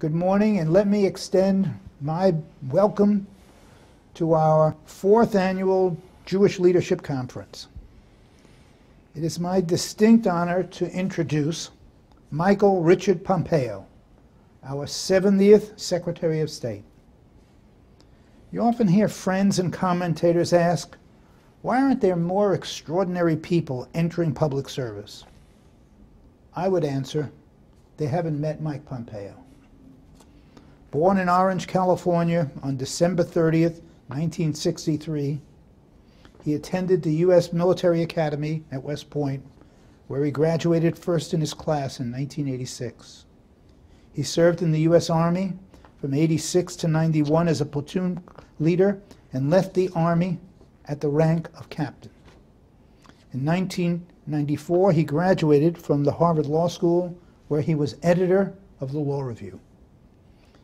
Good morning, and let me extend my welcome to our 4th annual Jewish Leadership Conference. It is my distinct honor to introduce Michael Richard Pompeo, our 70th Secretary of State. You often hear friends and commentators ask, why aren't there more extraordinary people entering public service? I would answer, they haven't met Mike Pompeo. Born in Orange, California on December 30th, 1963, he attended the U.S. Military Academy at West Point, where he graduated first in his class in 1986. He served in the U.S. Army from 86 to 91 as a platoon leader and left the Army at the rank of captain. In 1994, he graduated from the Harvard Law School, where he was editor of the Law Review.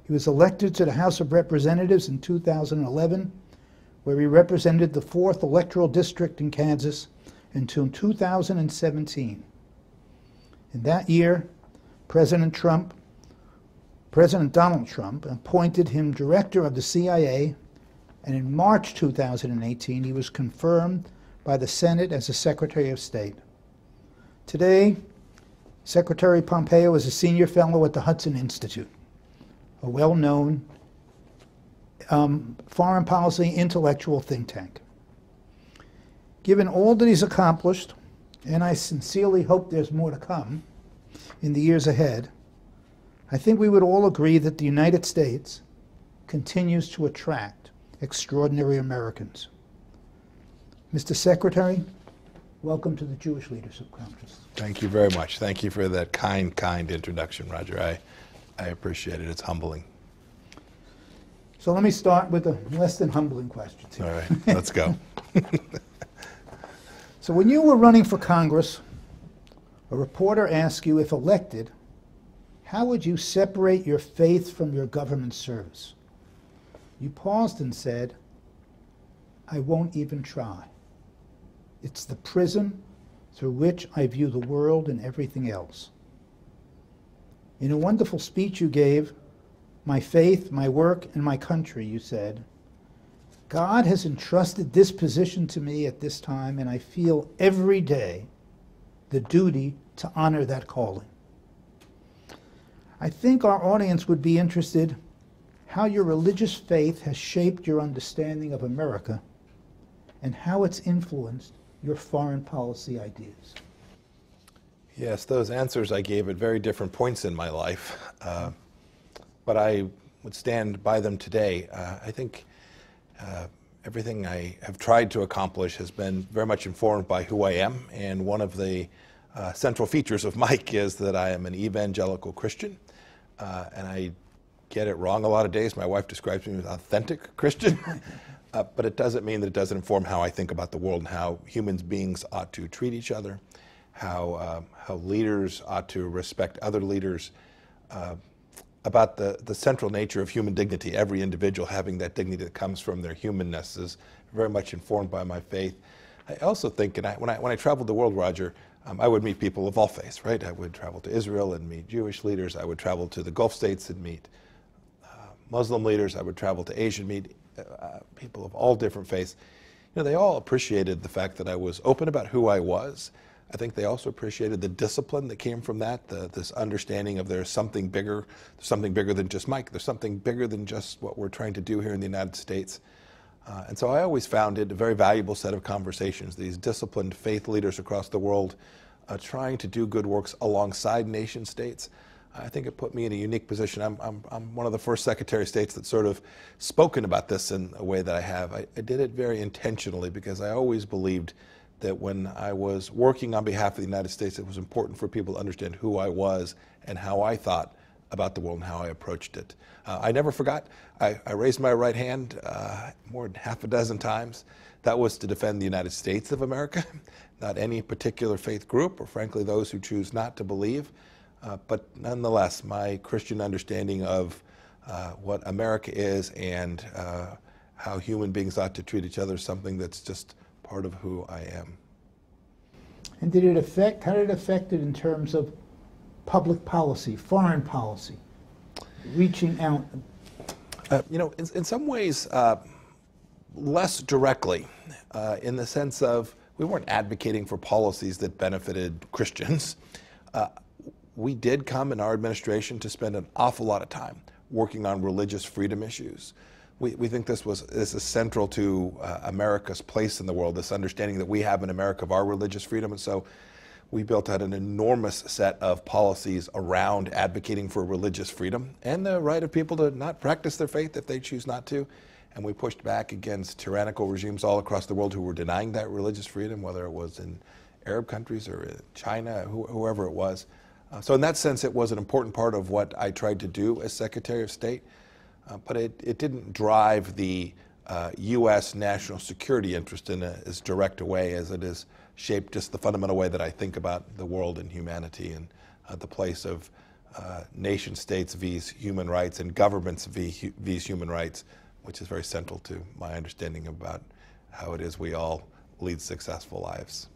He was elected to the House of Representatives in 2011, where he represented the 4th Electoral District in Kansas until 2017. In that year, President Donald Trump appointed him director of the CIA, and in March 2018, he was confirmed by the Senate as a Secretary of State. Today, Secretary Pompeo is a senior fellow at the Hudson Institute, a well-known foreign policy intellectual think tank. Given all that he's accomplished, and I sincerely hope there's more to come in the years ahead, I think we would all agree that the United States continues to attract extraordinary Americans. Mr. Secretary, welcome to the Jewish Leadership Conference. Thank you very much. Thank you for that kind introduction, Roger. I appreciate it. It's humbling. So let me start with the less than humbling questions here. All right, let's go. So when you were running for Congress, a reporter asked you, if elected, how would you separate your faith from your government service? You paused and said, I won't even try. It's the prism through which I view the world and everything else. In a wonderful speech you gave, my faith, my work, and my country, you said, God has entrusted this position to me at this time, and I feel every day the duty to honor that calling. I think our audience would be interested how your religious faith has shaped your understanding of America and how it's influenced your foreign policy ideas. Yes, those answers I gave at very different points in my life, but I would stand by them today. I think everything I have tried to accomplish has been very much informed by who I am, and one of the central features of Mike is that I am an evangelical Christian, and I get it wrong a lot of days. My wife describes me as an authentic Christian, but it doesn't mean that it doesn't inform how I think about the world and how human beings ought to treat each other, how leaders ought to respect other leaders, about the central nature of human dignity. Every individual having that dignity that comes from their humanness is very much informed by my faith. I also think, and when I traveled the world, Roger, I would meet people of all faiths, right? I would travel to Israel and meet Jewish leaders. I would travel to the Gulf states and meet Muslim leaders. I would travel to Asia and meet people of all different faiths. You know, they all appreciated the fact that I was open about who I was. I think they also appreciated the discipline that came from that, this understanding of there's something bigger than just Mike. There's something bigger than just what we're trying to do here in the United States. And so I always found it a very valuable set of conversations, these disciplined faith leaders across the world trying to do good works alongside nation states. I think it put me in a unique position. I'm one of the first Secretary of States that's sort of spoken about this in a way that I have. I did it very intentionally because I always believed that when I was working on behalf of the United States, it was important for people to understand who I was and how I thought about the world and how I approached it. I never forgot. I raised my right hand more than half a dozen times. That was to defend the United States of America, not any particular faith group, or frankly those who choose not to believe. But nonetheless, my Christian understanding of what America is and how human beings ought to treat each other is something that's just part of who I am. And did it affect, how did it affect it in terms of public policy, foreign policy? reaching out? In some ways, less directly, in the sense of we weren't advocating for policies that benefited Christians. We did come in our administration to spend an awful lot of time working on religious freedom issues. We think this is central to America's place in the world, this understanding that we have in America of our religious freedom. And so we built out an enormous set of policies around advocating for religious freedom and the right of people to not practice their faith if they choose not to. And we pushed back against tyrannical regimes all across the world who were denying that religious freedom, whether it was in Arab countries or in China, whoever it was. So in that sense, it was an important part of what I tried to do as Secretary of State. But it didn't drive the U.S. national security interest in as direct a way as it has shaped just the fundamental way that I think about the world and humanity and the place of nation states vis human rights and governments vis human rights, which is very central to my understanding about how it is we all lead successful lives.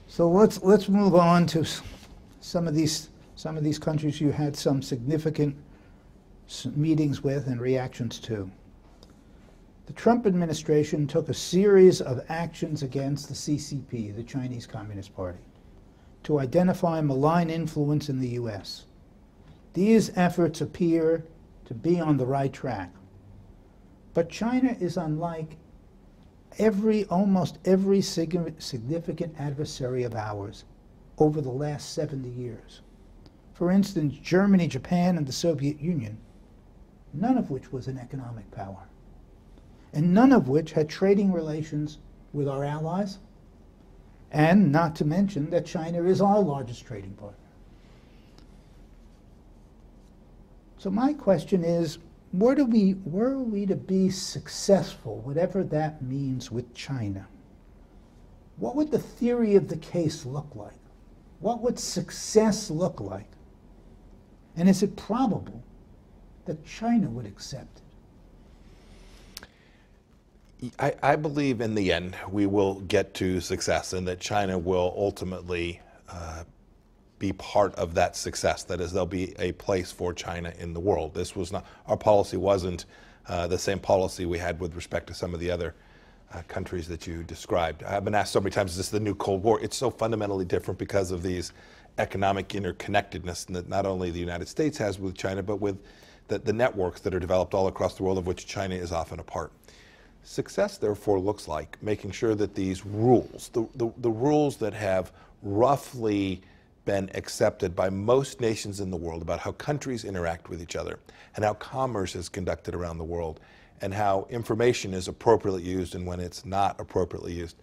So let's move on to some of these countries you had some significant meetings with and reactions to. The Trump administration took a series of actions against the CCP, the Chinese Communist Party, to identify malign influence in the U.S. These efforts appear to be on the right track. But China is unlike almost every significant adversary of ours over the last 70 years. For instance, Germany, Japan, and the Soviet Union, none of which was an economic power, and none of which had trading relations with our allies, and not to mention that China is our largest trading partner. So my question is, were we to be successful, whatever that means with China, what would the theory of the case look like? What would success look like? And is it probable that China would accept it? I believe in the end we will get to success and that China will ultimately be part of that success. That is, there'll be a place for China in the world. This was not, our policy wasn't the same policy we had with respect to some of the other countries that you described. I've been asked so many times, is this the new Cold War? It's so fundamentally different because of these economic interconnectedness that not only the United States has with China, but with the networks that are developed all across the world, of which China is often a part. Success, therefore, looks like making sure that these rules, the rules that have roughly been accepted by most nations in the world about how countries interact with each other and how commerce is conducted around the world and how information is appropriately used and when it's not appropriately used,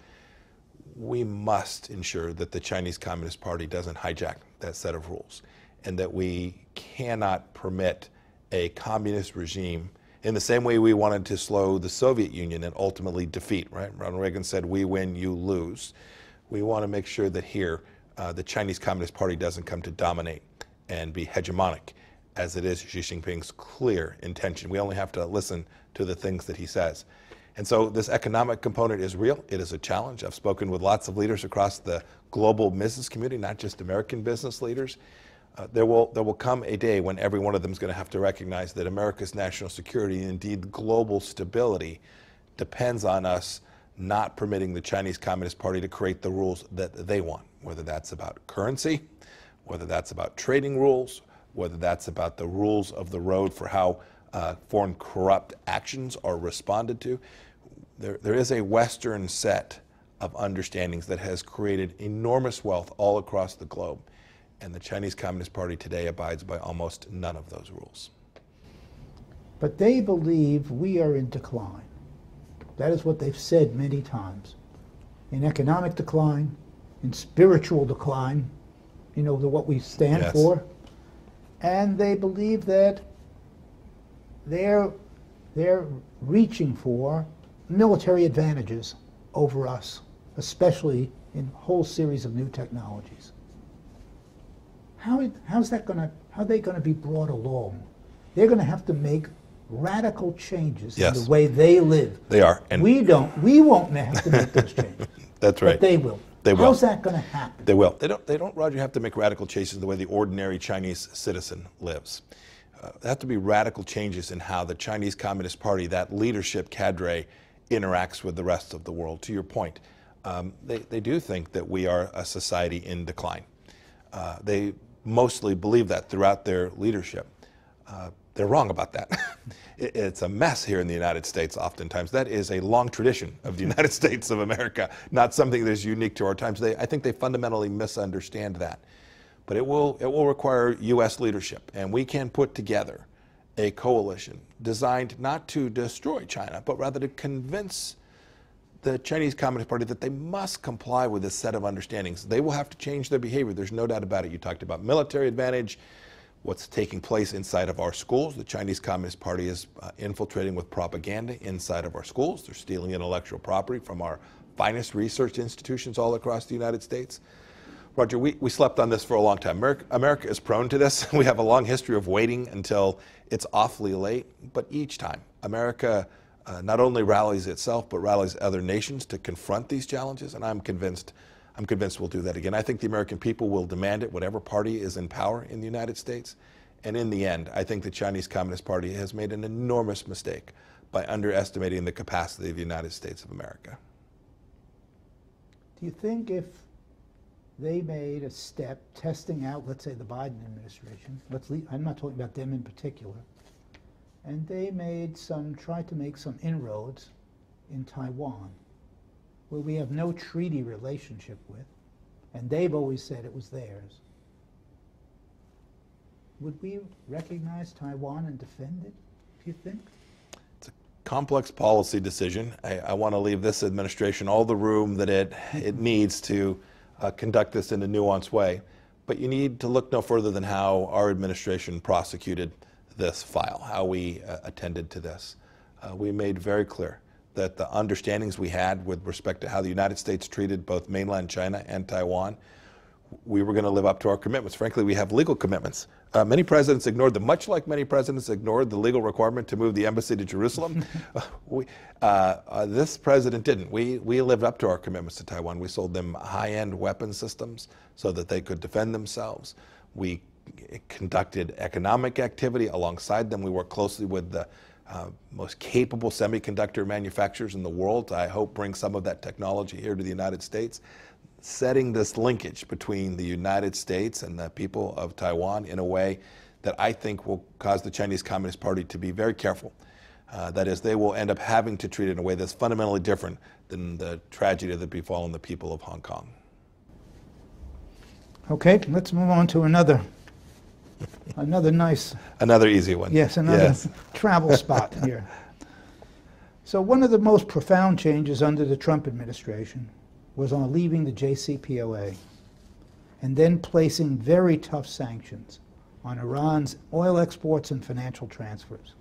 we must ensure that the Chinese Communist Party doesn't hijack that set of rules and that we cannot permit a communist regime in the same way we wanted to slow the Soviet Union and ultimately defeat, right? Ronald Reagan said, we win, you lose. We want to make sure that here the Chinese Communist Party doesn't come to dominate and be hegemonic, as it is Xi Jinping's clear intention. We only have to listen to the things that he says. And so this economic component is real. It is a challenge. I've spoken with lots of leaders across the global business community, not just American business leaders. There will come a day when every one of them is going to have to recognize that America's national security and indeed global stability depends on us not permitting the Chinese Communist Party to create the rules that they want, whether that's about currency, whether that's about trading rules, whether that's about the rules of the road for how foreign corrupt actions are responded to. There is a Western set of understandings that has created enormous wealth all across the globe. And the Chinese Communist Party today abides by almost none of those rules. But they believe we are in decline. That is what they've said many times. In economic decline, in spiritual decline, you know, what we stand for. And they believe that they're reaching for military advantages over us, especially in a whole series of new technologies. How are they going to be brought along? They're going to have to make radical changes in the way they live. They are. And we won't have to make those changes. That's right. But they will. They will. How's that going to happen? They will. They don't, Roger, have to make radical changes the way the ordinary Chinese citizen lives. there have to be radical changes in how the Chinese Communist Party, that leadership cadre, interacts with the rest of the world. To your point, they do think that we are a society in decline. They mostly believe that throughout their leadership. They're wrong about that. It's a mess here in the United States oftentimes. That is a long tradition of the United States of America, not something that is unique to our times. I think they fundamentally misunderstand that. But it will require U.S. leadership, and we can put together a coalition designed not to destroy China, but rather to convince the Chinese Communist Party that they must comply with this set of understandings. They will have to change their behavior. There's no doubt about it. You talked about military advantage, what's taking place inside of our schools. The Chinese Communist Party is infiltrating with propaganda inside of our schools. They're stealing intellectual property from our finest research institutions all across the United States. Roger, we slept on this for a long time. America is prone to this. We have a long history of waiting until it's awfully late. But each time, America not only rallies itself, but rallies other nations to confront these challenges. And I'm convinced we'll do that again. I think the American people will demand it, whatever party is in power in the United States. And in the end, I think the Chinese Communist Party has made an enormous mistake by underestimating the capacity of the United States of America. Do you think if they made a step testing out, let's say, the Biden administration, I'm not talking about them in particular, and they tried to make some inroads in Taiwan, where we have no treaty relationship with, and they've always said it was theirs, would we recognize Taiwan and defend it, do you think? It's a complex policy decision. I want to leave this administration all the room that it needs to conduct this in a nuanced way. But you need to look no further than how our administration prosecuted this file, how we attended to this. We made very clear that the understandings we had with respect to how the United States treated both mainland China and Taiwan, we were going to live up to our commitments. Frankly, we have legal commitments. Many presidents ignored them, much like many presidents ignored the legal requirement to move the embassy to Jerusalem. This president didn't. We lived up to our commitments to Taiwan. We sold them high-end weapon systems so that they could defend themselves. We conducted economic activity alongside them. We worked closely with the most capable semiconductor manufacturers in the world to, I hope, bring some of that technology here to the United States, setting this linkage between the United States and the people of Taiwan in a way that I think will cause the Chinese Communist Party to be very careful. That is, they will end up having to treat it in a way that's fundamentally different than the tragedy that befallen the people of Hong Kong. Okay, let's move on to another easy one. Yes, another travel spot here. So one of the most profound changes under the Trump administration was on leaving the JCPOA and then placing very tough sanctions on Iran's oil exports and financial transfers.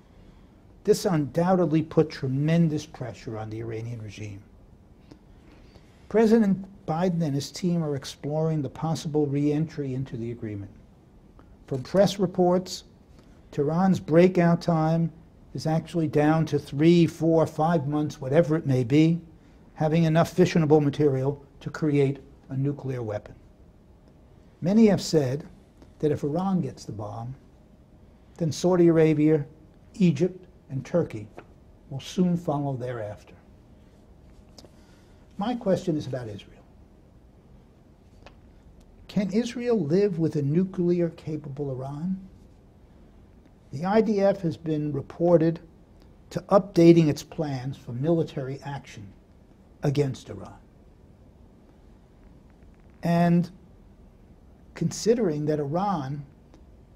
This undoubtedly put tremendous pressure on the Iranian regime. President Biden and his team are exploring the possible re-entry into the agreement. From press reports, Tehran's breakout time is actually down to 3, 4, 5 months, whatever it may be, having enough fissionable material to create a nuclear weapon. Many have said that if Iran gets the bomb, then Saudi Arabia, Egypt, and Turkey will soon follow thereafter. My question is about Israel. Can Israel live with a nuclear-capable Iran? The IDF has been reported to updating its plans for military action against Iran. And considering that Iran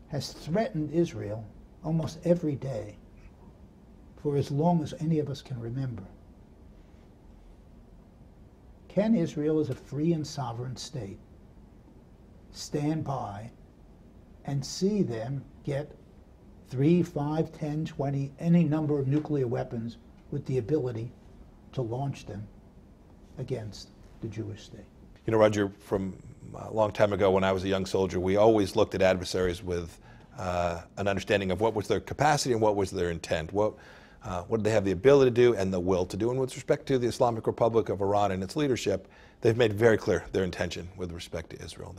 has threatened Israel almost every day for as long as any of us can remember, can Israel, as a free and sovereign state, stand by and see them get 3, 5, 10, 20, any number of nuclear weapons with the ability to launch them against the Jewish state? You know, Roger, from a long time ago when I was a young soldier, we always looked at adversaries with an understanding of what was their capacity and what was their intent. What did they have the ability to do and the will to do? And with respect to the Islamic Republic of Iran and its leadership, they've made very clear their intention with respect to Israel.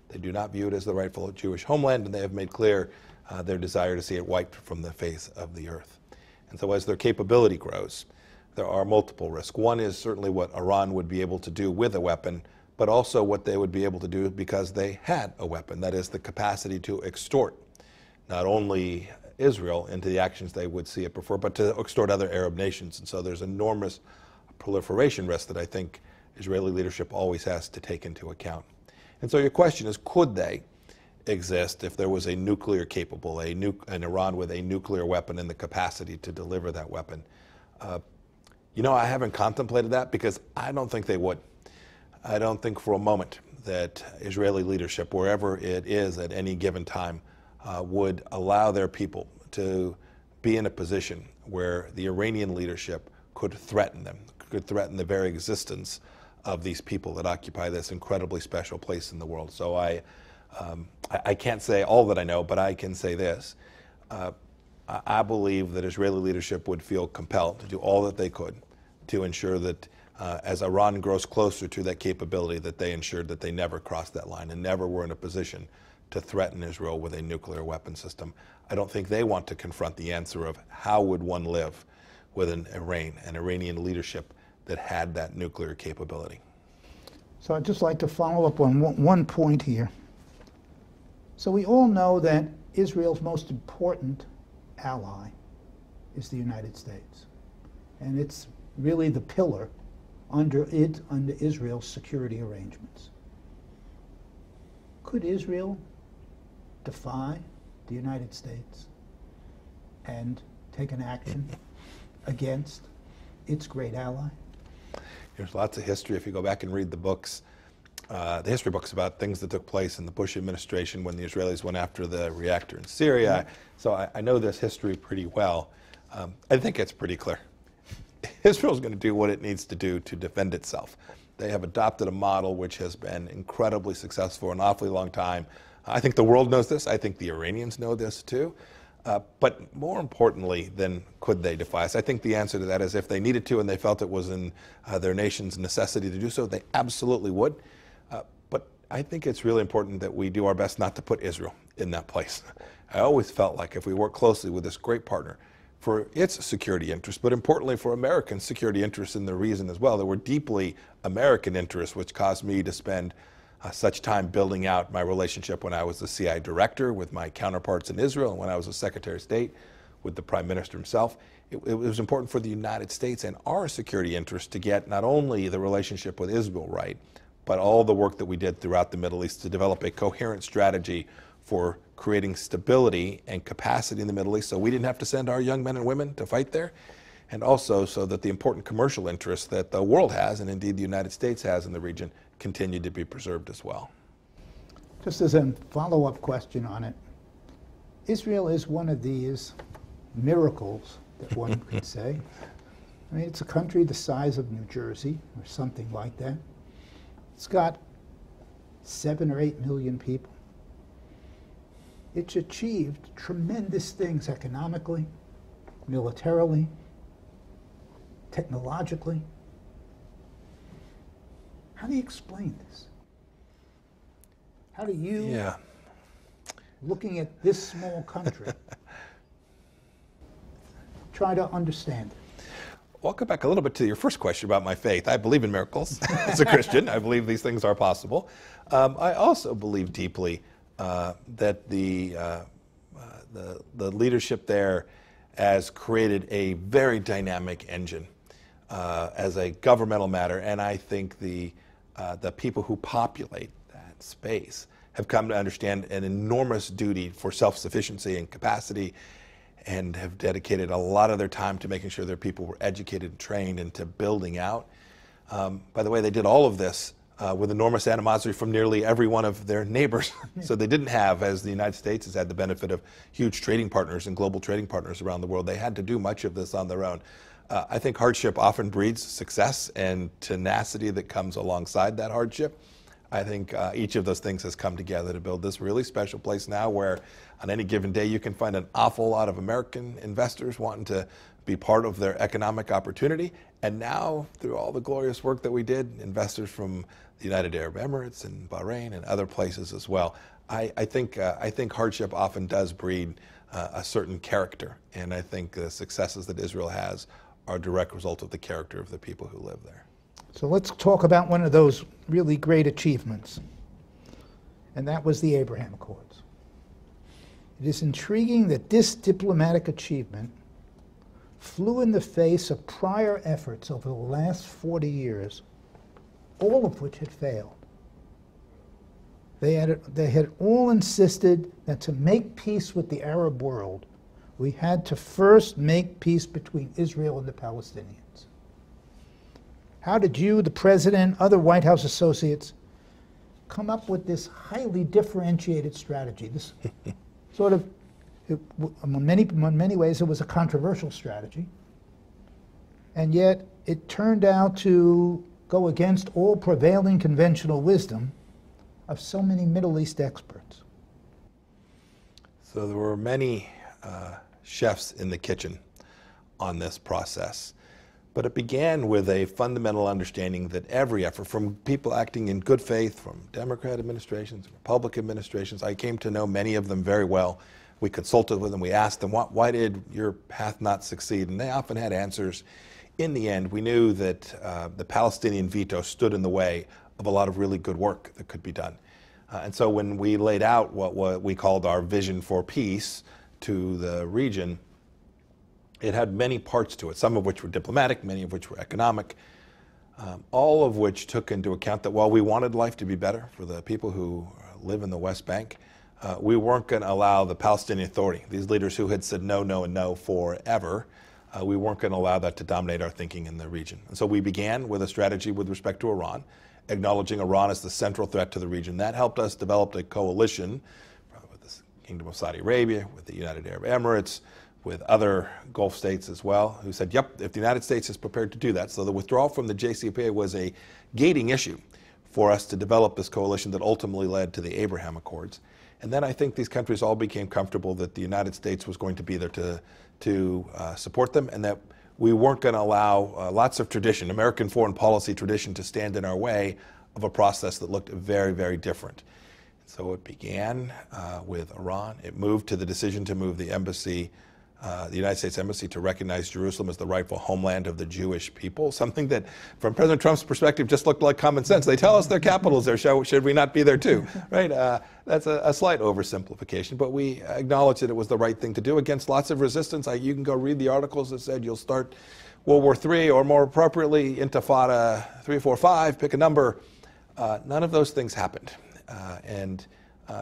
They do not view it as the rightful Jewish homeland, and they have made clear their desire to see it wiped from the face of the earth. And so as their capability grows, there are multiple risks. One is certainly what Iran would be able to do with a weapon, but also what they would be able to do because they had a weapon. That is the capacity to extort not only Israel into the actions they would see it prefer, but to extort other Arab nations. And so there's enormous proliferation risk that I think Israeli leadership always has to take into account. And so your question is, could they exist if there was a nuclear capable, an Iran with a nuclear weapon and the capacity to deliver that weapon? You know, I haven't contemplated that because I don't think they would. I don't think for a moment that Israeli leadership, wherever it is at any given time, would allow their people to be in a position where the Iranian leadership could threaten them, could threaten the very existence of these people that occupy this incredibly special place in the world. So I can't say all that I know, but I can say this. I believe that Israeli leadership would feel compelled to do all that they could to ensure that as Iran grows closer to that capability, that they ensured that they never crossed that line and never were in a position to threaten Israel with a nuclear weapon system. I don't think they want to confront the answer of how would one live with an Iranian leadership that had that nuclear capability. So I'd just like to follow up on one point here. So we all know that Israel's most important ally is the United States. And it's really the pillar under Israel's security arrangements. Could Israel defy the United States and take an action against its great ally? There's lots of history. If you go back and read the books, the history books about things that took place in the Bush administration when the Israelis went after the reactor in Syria. So I know this history pretty well. I think it's pretty clear. Israel's going to do what it needs to do to defend itself. They have adopted a model which has been incredibly successful for an awfully long time. I think the world knows this. I think the Iranians know this too. But more importantly than could they defy us, I think the answer to that is if they needed to and they felt it was in their nation's necessity to do so, they absolutely would. But I think it's really important that we do our best not to put Israel in that place. I always felt like if we work closely with this great partner for its security interests, but importantly for American security interests in the region as well, there were deeply American interests which caused me to spend such time building out my relationship when I was the CIA director with my counterparts in Israel and when I was a Secretary of State with the Prime Minister himself. It was important for the United States and our security interests to get not only the relationship with Israel right, but all the work that we did throughout the Middle East to develop a coherent strategy for creating stability and capacity in the Middle East so we didn't have to send our young men and women to fight there, and also so that the important commercial interests that the world has, and indeed the United States has in the region, continue to be preserved as well. Just as a follow-up question on it, Israel is one of these miracles that one could say. I mean, it's a country the size of New Jersey or something like that. It's got 7 or 8 million people. It's achieved tremendous things economically, militarily, technologically. How do you explain this? How do you, looking at this small country, try to understand it? Well, I'll go back a little bit to your first question about my faith. I believe in miracles as a Christian. I believe these things are possible. I also believe deeply that the leadership there has created a very dynamic engine as a governmental matter, and I think the people who populate that space have come to understand an enormous duty for self-sufficiency and capacity, and have dedicated a lot of their time to making sure their people were educated and trained and to building out. By the way, they did all of this with enormous animosity from nearly every one of their neighbors. So they didn't have, as the United States has had the benefit of huge trading partners and global trading partners around the world, they had to do much of this on their own. I think hardship often breeds success and tenacity that comes alongside that hardship. I think each of those things has come together to build this really special place now where on any given day you can find an awful lot of American investors wanting to be part of their economic opportunity. And now, through all the glorious work that we did, investors from the United Arab Emirates and Bahrain and other places as well. I think hardship often does breed a certain character, and I think the successes that Israel has are a direct result of the character of the people who live there. So let's talk about one of those really great achievements, and that was the Abraham Accords. It is intriguing that this diplomatic achievement flew in the face of prior efforts over the last 40 years, all of which had failed. They had all insisted that to make peace with the Arab world, we had to first make peace between Israel and the Palestinians. How did you, the president, other White House associates, come up with this highly differentiated strategy? This sort of, in many ways, it was a controversial strategy, and yet it turned out to go against all prevailing conventional wisdom of so many Middle East experts. So there were many chefs in the kitchen on this process, but it began with a fundamental understanding that every effort, from people acting in good faith, from Democrat administrations, Republican administrations, I came to know many of them very well. We consulted with them, we asked them, why did your path not succeed? And they often had answers. In the end, we knew that the Palestinian veto stood in the way of a lot of really good work that could be done. And so when we laid out what we called our vision for peace to the region, it had many parts to it, some of which were diplomatic, many of which were economic, all of which took into account that while we wanted life to be better for the people who live in the West Bank, we weren't going to allow the Palestinian Authority, these leaders who had said no, no, and no forever, we weren't going to allow that to dominate our thinking in the region. And so we began with a strategy with respect to Iran, acknowledging Iran as the central threat to the region. That helped us develop a coalition with the Kingdom of Saudi Arabia, with the United Arab Emirates, with other Gulf states as well, who said, yep, if the United States is prepared to do that. So the withdrawal from the JCPOA was a gating issue for us to develop this coalition that ultimately led to the Abraham Accords. And then I think these countries all became comfortable that the United States was going to be there to support them, and that we weren't going to allow lots of tradition, American foreign policy tradition, to stand in our way of a process that looked very, very different. So it began with Iran. It moved to the decision to move the embassy, the United States Embassy, to recognize Jerusalem as the rightful homeland of the Jewish people, something that, from President Trump's perspective, just looked like common sense. They tell us their capital is there, should we not be there too? Right? That's a slight oversimplification, but we acknowledged that it was the right thing to do against lots of resistance. You can go read the articles that said you'll start World War III, or more appropriately, Intifada 3, 4, 5, pick a number. None of those things happened.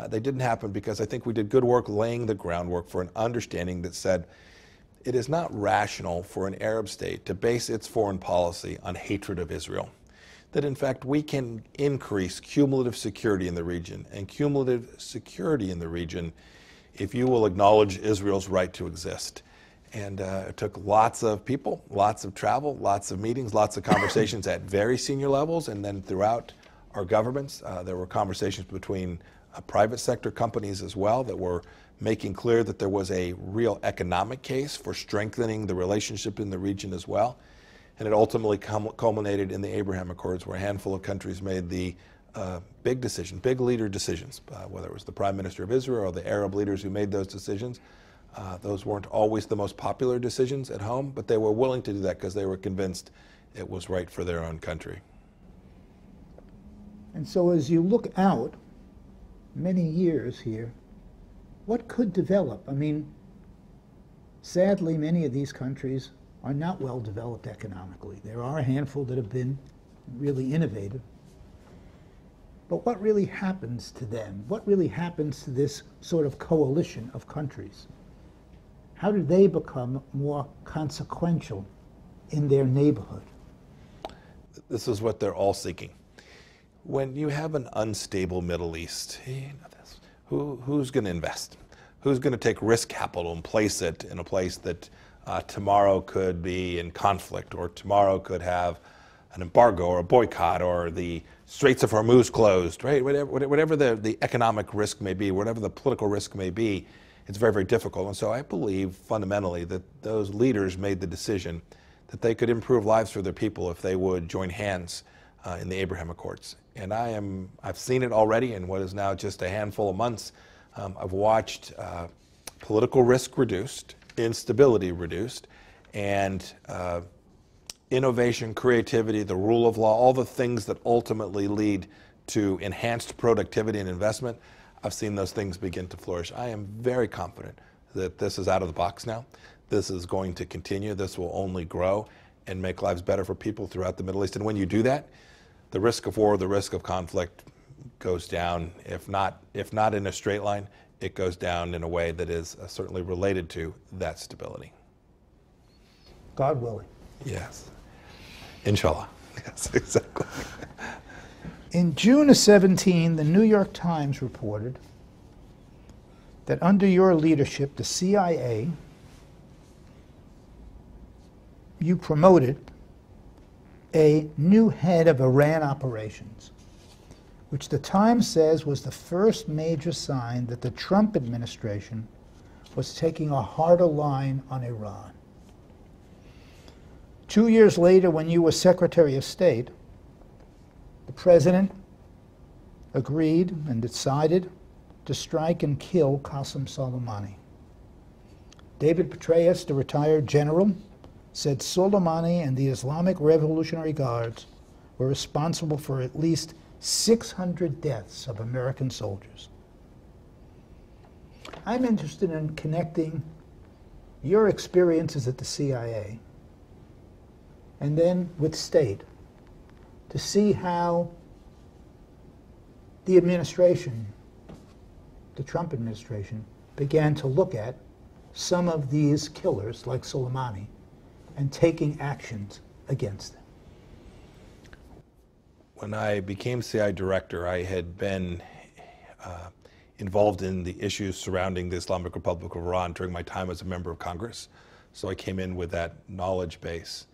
They didn't happen because I think we did good work laying the groundwork for an understanding that said it is not rational for an Arab state to base its foreign policy on hatred of Israel. That in fact we can increase cumulative security in the region, and cumulative security in the region if you will acknowledge Israel's right to exist. And it took lots of people, lots of travel, lots of meetings, lots of conversations at very senior levels, and then throughout our governments. There were conversations between private sector companies as well that were making clear that there was a real economic case for strengthening the relationship in the region as well. And it ultimately culminated in the Abraham Accords, where a handful of countries made the big leader decisions, whether it was the Prime Minister of Israel or the Arab leaders who made those decisions. Those weren't always the most popular decisions at home, but they were willing to do that because they were convinced it was right for their own country. And so as you look out many years here, what could develop? I mean, sadly, many of these countries are not well developed economically. There are a handful that have been really innovative. But what really happens to them? What really happens to this sort of coalition of countries? How do they become more consequential in their neighborhood? This is what they're all seeking. When you have an unstable Middle East, who's going to invest? Who's going to take risk capital and place it in a place that tomorrow could be in conflict, or tomorrow could have an embargo or a boycott, or the Straits of Hormuz closed, right? Whatever the economic risk may be, whatever the political risk may be, it's very, very difficult. And so I believe fundamentally that those leaders made the decision that they could improve lives for their people if they would join hands in the Abraham Accords. And I've seen it already in what is now just a handful of months. I've watched political risk reduced, instability reduced, and innovation, creativity, the rule of law, all the things that ultimately lead to enhanced productivity and investment. I've seen those things begin to flourish. I am very confident that this is out of the box now. This is going to continue. This will only grow and make lives better for people throughout the Middle East. And when you do that, the risk of war, the risk of conflict goes down. If not in a straight line, it goes down in a way that is certainly related to that stability. God willing. Yes. Inshallah. Yes, exactly. In June of 17, the New York Times reported that under your leadership, the CIA, you promoted a new head of Iran operations, which the Times says was the first major sign that the Trump administration was taking a harder line on Iran. 2 years later, when you were Secretary of State, the President agreed and decided to strike and kill Qasem Soleimani. David Petraeus, the retired general, said Soleimani and the Islamic Revolutionary Guards were responsible for at least 600 deaths of American soldiers. I'm interested in connecting your experiences at the CIA and then with state to see how the administration, the Trump administration, began to look at some of these killers like Soleimani and taking actions against them. When I became CIA director, I had been involved in the issues surrounding the Islamic Republic of Iran during my time as a member of Congress. So I came in with that knowledge base.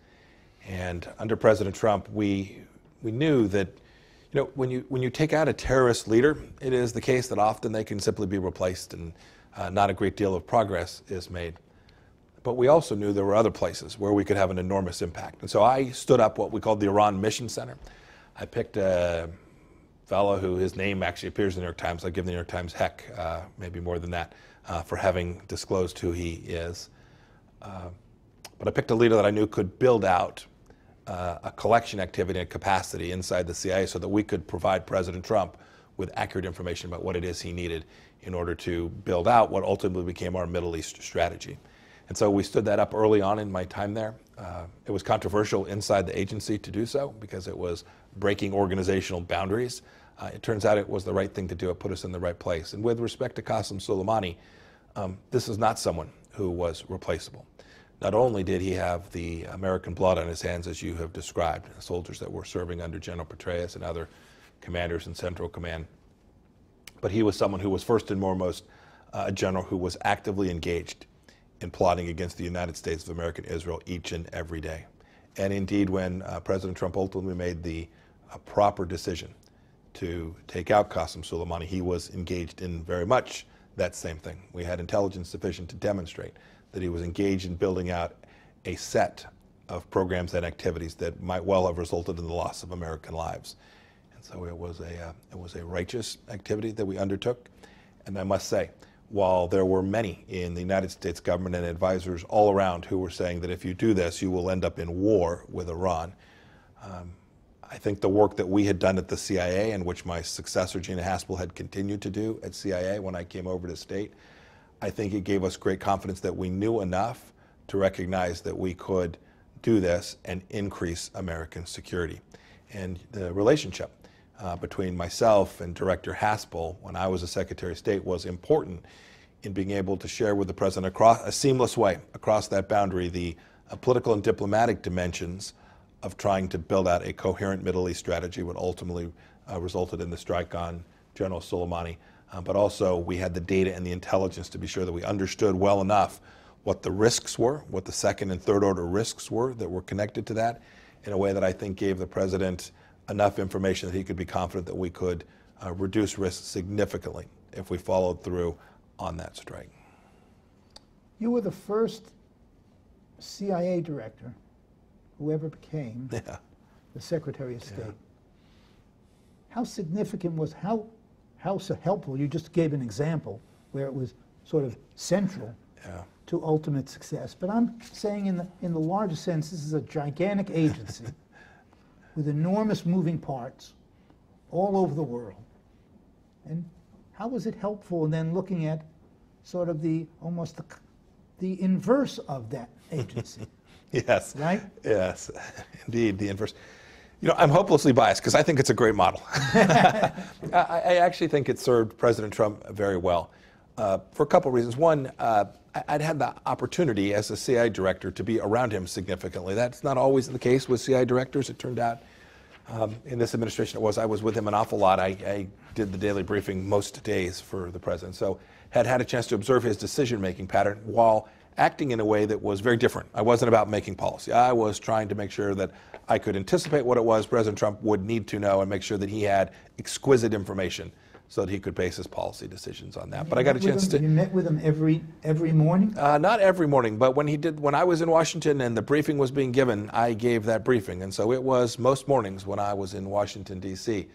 And under President Trump, we knew that, you know, when you take out a terrorist leader, it is the case that often they can simply be replaced and not a great deal of progress is made. But we also knew there were other places where we could have an enormous impact. And so I stood up what we called the Iran Mission Center. I picked a fellow who his name actually appears in the New York Times. I give the New York Times heck, maybe more than that, for having disclosed who he is. But I picked a leader that I knew could build out a collection activity and capacity inside the CIA so that we could provide President Trump with accurate information about what it is he needed in order to build out what ultimately became our Middle East strategy. And so we stood that up early on in my time there. It was controversial inside the agency to do so because it was breaking organizational boundaries. It turns out it was the right thing to do. It put us in the right place. And with respect to Qasem Soleimani, this is not someone who was replaceable. Not only did he have the American blood on his hands, as you have described, soldiers that were serving under General Petraeus and other commanders in Central Command, but he was someone who was first and foremost a general who was actively engaged in plotting against the United States of America and Israel each and every day. And indeed, when President Trump ultimately made the proper decision to take out Qasem Soleimani, he was engaged in very much that same thing. We had intelligence sufficient to demonstrate that he was engaged in building out a set of programs and activities that might well have resulted in the loss of American lives. And so it was a righteous activity that we undertook. And I must say, while there were many in the United States government and advisors all around who were saying that if you do this, you will end up in war with Iran, I think the work that we had done at the CIA, and which my successor, Gina Haspel, had continued to do at CIA when I came over to state, I think it gave us great confidence that we knew enough to recognize that we could do this and increase American security. And the relationship between myself and Director Haspel, when I was a Secretary of State, was important in being able to share with the President across a seamless way, across that boundary, the political and diplomatic dimensions of trying to build out a coherent Middle East strategy, what ultimately resulted in the strike on General Soleimani. But also we had the data and the intelligence to be sure that we understood well enough what the risks were, what the second and third order risks were that were connected to that, in a way that I think gave the President enough information that he could be confident that we could reduce risks significantly if we followed through on that strike. You were the first CIA director who ever became the Secretary of State. how significant was, how so helpful, you just gave an example where it was sort of central to ultimate success. But I'm saying in the larger sense, this is a gigantic agency with enormous moving parts all over the world. And how was it helpful in then looking at sort of almost the inverse of that agency? Yes. Right? Yes, indeed, the inverse. You know, I'm hopelessly biased because I think it's a great model. I actually think it served President Trump very well for a couple of reasons. One, I'd had the opportunity as a CIA director to be around him significantly. That's not always the case with CIA directors. It turned out in this administration I was with him an awful lot. I did the daily briefing most days for the president. So had a chance to observe his decision-making pattern while acting in a way that was very different. I wasn't about making policy. I was trying to make sure that I could anticipate what it was President Trump would need to know and make sure that he had exquisite information so that he could base his policy decisions on that. But I got a chance to... You met with him every morning? Not every morning, but when I was in Washington and the briefing was being given, I gave that briefing. And so it was most mornings when I was in Washington, D.C.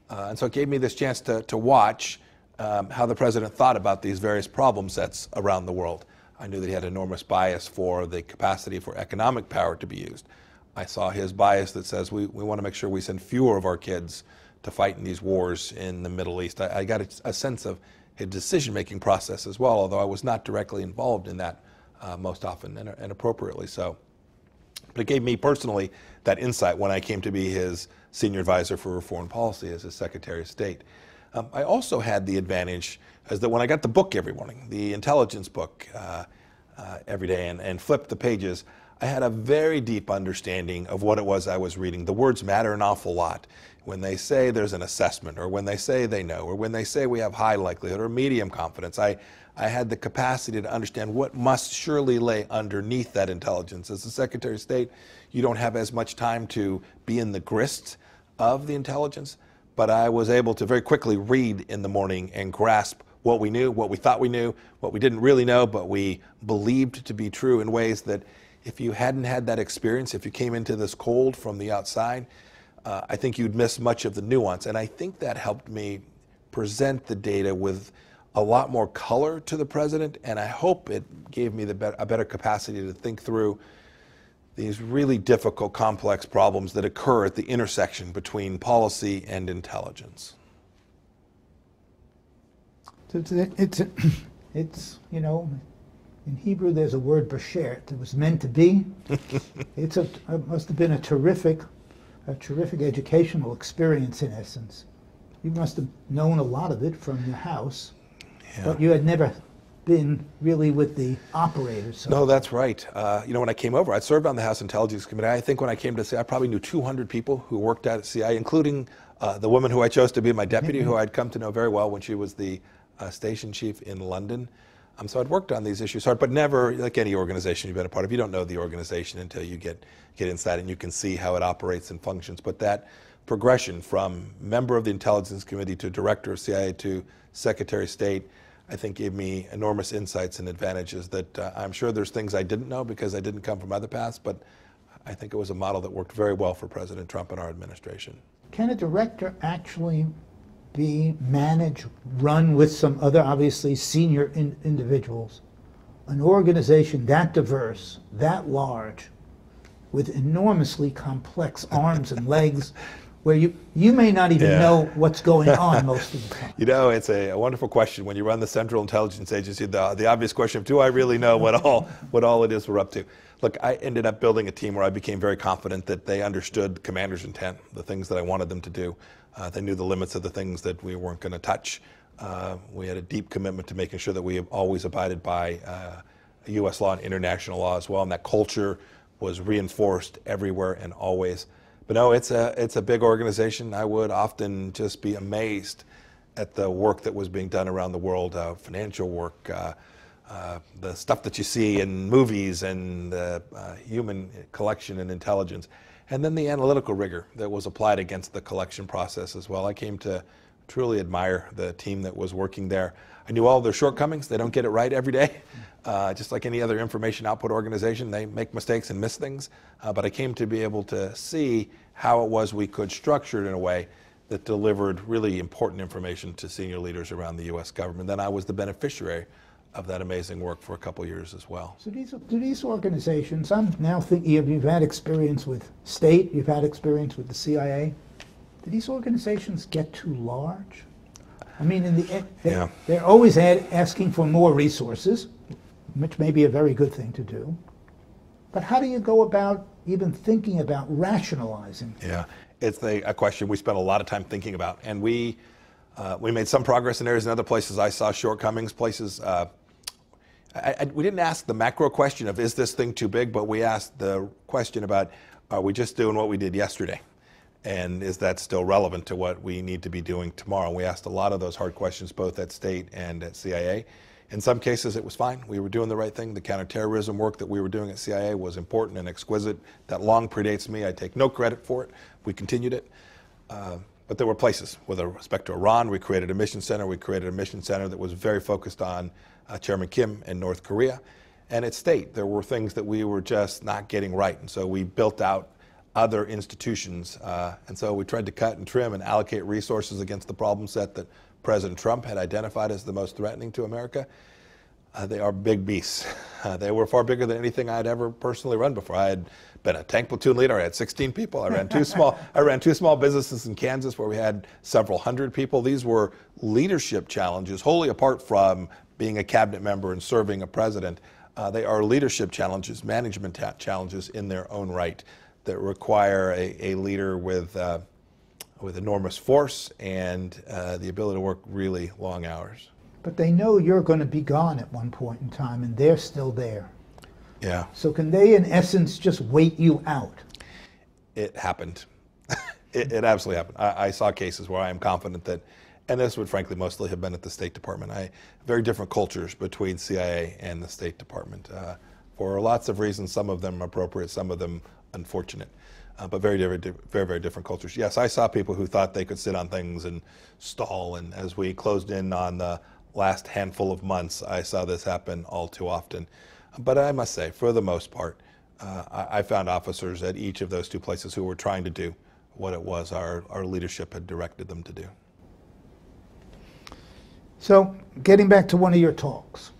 And so it gave me this chance to watch how the president thought about these various problem sets around the world. I knew that he had enormous bias for the capacity for economic power to be used. I saw his bias that says we want to make sure we send fewer of our kids to fight in these wars in the Middle East. I got a sense of his decision-making process as well, although I was not directly involved in that most often, and appropriately so. But it gave me personally that insight when I came to be his senior advisor for foreign policy as his Secretary of State. I also had the advantage as that when I got the book every morning, the intelligence book every day, and flipped the pages, I had a very deep understanding of what it was I was reading. The words matter an awful lot. When they say there's an assessment, or when they say they know, or when they say we have high likelihood or medium confidence, I had the capacity to understand what must surely lay underneath that intelligence. As the Secretary of State, you don't have as much time to be in the grist of the intelligence, but I was able to very quickly read in the morning and grasp what we knew, what we thought we knew, what we didn't really know, but we believed to be true in ways that if you hadn't had that experience, if you came into this cold from the outside, I think you'd miss much of the nuance. And I think that helped me present the data with a lot more color to the president, and I hope it gave me a better capacity to think through these really difficult, complex problems that occur at the intersection between policy and intelligence. It's you know, in Hebrew there's a word bashert. It was meant to be. It must have been a terrific educational experience in essence. You must have known a lot of it from your house, but you had never been really with the operators. So. No, that's right. You know, when I came over, I served on the House Intelligence Committee. I think when I came to CIA, I probably knew 200 people who worked at CIA, including the woman who I chose to be my deputy, who I'd come to know very well when she was the station chief in London. So I'd worked on these issues hard, but never, like any organization you've been a part of, you don't know the organization until you get inside and you can see how it operates and functions. But that progression from member of the Intelligence Committee to director of CIA to Secretary of State, I think gave me enormous insights and advantages that I'm sure there's things I didn't know because I didn't come from other paths, but I think it was a model that worked very well for President Trump and our administration. Can a director actually run with some other, obviously, senior individuals, an organization that diverse, that large, with enormously complex arms and legs, where you may not even know what's going on most of the time? You know, it's a wonderful question. When you run the Central Intelligence Agency, the obvious question of, do I really know what all it is we're up to? Look, I ended up building a team where I became very confident that they understood the commander's intent, the things that I wanted them to do. They knew the limits of the things that we weren't going to touch. We had a deep commitment to making sure that we always abided by U.S. law and international law as well, and that culture was reinforced everywhere and always. But no, it's a big organization. I would often just be amazed at the work that was being done around the world, financial work, the stuff that you see in movies, and human collection and intelligence. And then the analytical rigor that was applied against the collection process as well. I came to truly admire the team that was working there. I knew all of their shortcomings. They don't get it right every day. Just like any other information output organization, they make mistakes and miss things. But I came to be able to see how it was we could structure it in a way that delivered really important information to senior leaders around the U.S. government. Then I was the beneficiary of that amazing work for a couple of years as well. So do these organizations, I'm now thinking you've had experience with state, you've had experience with the CIA. Do these organizations get too large? I mean, in the end, they're always asking for more resources, which may be a very good thing to do. But how do you go about even thinking about rationalizing? Yeah, it's a question we spent a lot of time thinking about, and we made some progress in areas. In other places, I saw shortcomings. Places we didn't ask the macro question of is this thing too big, but we asked the question about are we just doing what we did yesterday, and is that still relevant to what we need to be doing tomorrow? We asked a lot of those hard questions, both at state and at CIA. In some cases, it was fine. We were doing the right thing. The counterterrorism work that we were doing at CIA was important and exquisite. That long predates me. I take no credit for it. We continued it. But there were places, with respect to Iran, we created a mission center. We created a mission center that was very focused on Chairman Kim in North Korea. And at state, there were things that we were just not getting right. And so we built out other institutions. And so we tried to cut and trim and allocate resources against the problem set that President Trump had identified as the most threatening to America. They are big beasts. They were far bigger than anything I had ever personally run before. I had been a tank platoon leader. I had 16 people. I ran two small businesses in Kansas where we had several hundred people. These were leadership challenges, wholly apart from being a cabinet member and serving a president. They are leadership challenges, management challenges in their own right that require a leader with enormous force and the ability to work really long hours. But they know you're going to be gone at one point in time, and they're still there. Yeah. So can they, in essence, just wait you out? It happened. It absolutely happened. I saw cases where I am confident that, and this would frankly mostly have been at the State Department, very different cultures between CIA and the State Department. For lots of reasons, some of them appropriate, some of them unfortunate. But very different cultures. Yes, I saw people who thought they could sit on things and stall, and as we closed in on the last handful of months, I saw this happen all too often. But I must say, for the most part, I found officers at each of those two places who were trying to do what it was our leadership had directed them to do. So, getting back to one of your talks,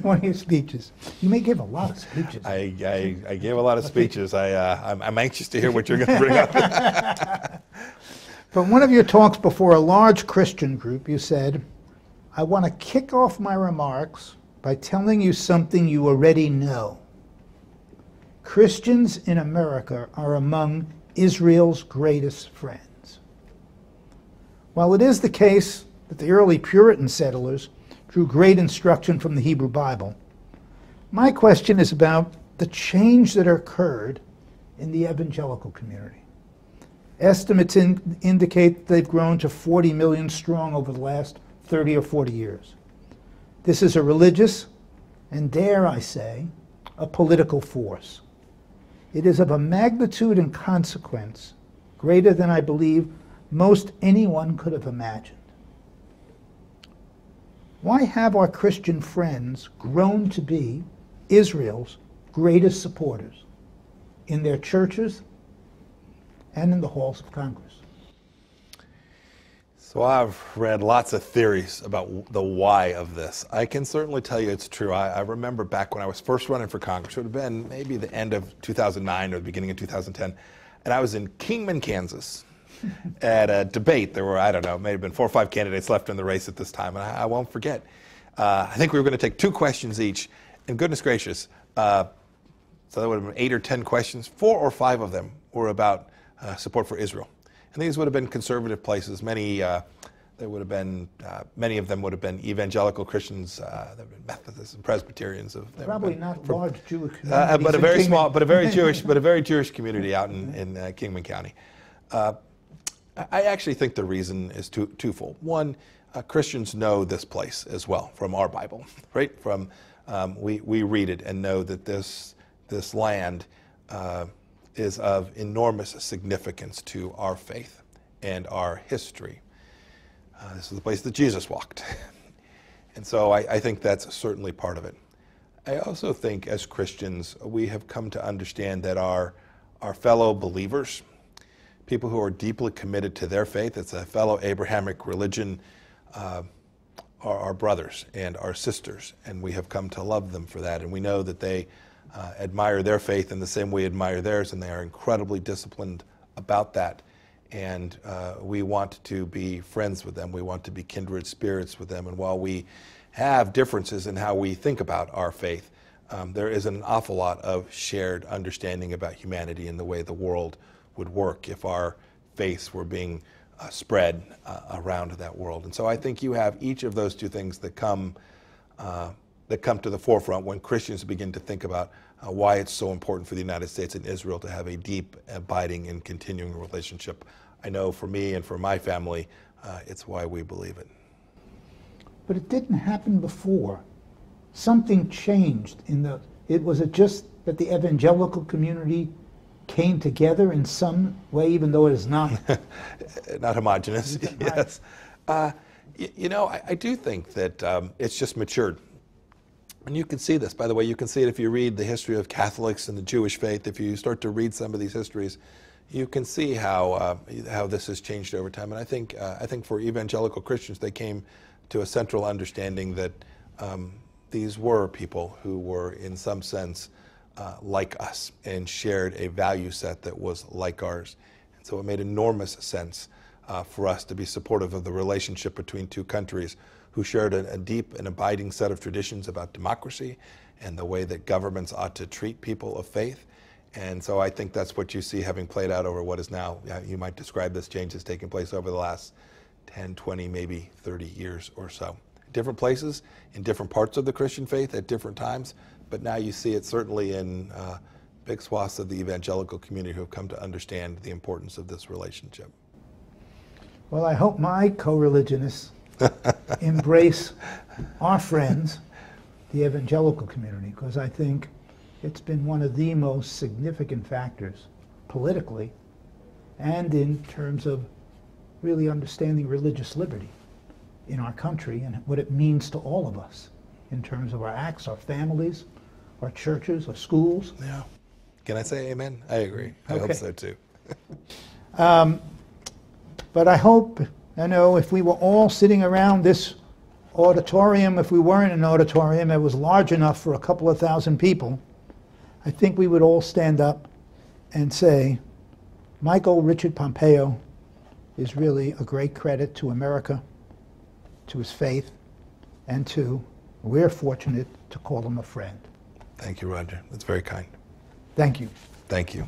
one of your speeches. You may give a lot of speeches. I gave a lot of speeches. I'm anxious to hear what you're going to bring up. From one of your talks before a large Christian group, you said, I want to kick off my remarks by telling you something you already know. Christians in America are among Israel's greatest friends. While it is the case that the early Puritan settlers drew great instruction from the Hebrew Bible, my question is about the change that occurred in the evangelical community. Estimates indicate they've grown to 40 million strong over the last 30 or 40 years. This is a religious, and dare I say, a political force. It is of a magnitude and consequence greater than I believe most anyone could have imagined. Why have our Christian friends grown to be Israel's greatest supporters in their churches and in the halls of Congress? So I've read lots of theories about the why of this. I can certainly tell you it's true. I remember back when I was first running for Congress, it would have been maybe the end of 2009 or the beginning of 2010, and I was in Kingman, Kansas at a debate. There were, I don't know, maybe been 4 or 5 candidates left in the race at this time, and I won't forget. I think we were going to take 2 questions each, and goodness gracious, so that would have been 8 or 10 questions. 4 or 5 of them were about support for Israel. And these would have been conservative places. Many of them would have been evangelical Christians, Methodists and Presbyterians. Probably not large Jewish communities, but a very small, but a very Jewish community out in Kingman County. I actually think the reason is twofold. One, Christians know this place as well from our Bible, right? From we read it and know that this land is of enormous significance to our faith and our history. This is the place that Jesus walked. And so I think that's certainly part of it. I also think as Christians, we have come to understand that our fellow believers people who are deeply committed to their faith. It's a fellow Abrahamic religion, are our brothers and our sisters, and we have come to love them for that. And we know that they admire their faith in the same way we admire theirs, and they are incredibly disciplined about that. And we want to be friends with them. We want to be kindred spirits with them. And while we have differences in how we think about our faith, there is an awful lot of shared understanding about humanity and the way the world would work if our faiths were being spread around that world. And so I think you have each of those two things that come to the forefront when Christians begin to think about why it's so important for the United States and Israel to have a deep, abiding, and continuing relationship. I know for me and for my family, it's why we believe it. But it didn't happen before. Something changed was it just that the evangelical community came together in some way, even though it is not not homogenous? Yes. You know, I do think that it's just matured. And you can see this, by the way, you can see it if you read the history of Catholics and the Jewish faith. If you start to read some of these histories, you can see how this has changed over time. And I think for evangelical Christians, they came to a central understanding that these were people who were, in some sense, like us and shared a value set that was like ours. And so it made enormous sense for us to be supportive of the relationship between two countries who shared a deep and abiding set of traditions about democracy and the way that governments ought to treat people of faith. And so I think that's what you see having played out over what is now, you might describe this change as taking place over the last 10, 20, maybe 30 years or so. Different places, in different parts of the Christian faith at different times, but now you see it certainly in big swaths of the evangelical community who have come to understand the importance of this relationship. Well, I hope my co-religionists embrace our friends, the evangelical community, because I think it's been one of the most significant factors politically and in terms of really understanding religious liberty in our country and what it means to all of us in terms of our acts, our families, our churches, our schools. Yeah. Can I say amen? I agree. I hope so too. But I hope, if we were all sitting around this auditorium, if we weren't an auditorium, it was large enough for a couple of thousand people, I think we would all stand up and say, Michael Richard Pompeo is really a great credit to America, to his faith, and we're fortunate to call him a friend. Thank you, Roger. That's very kind. Thank you. Thank you.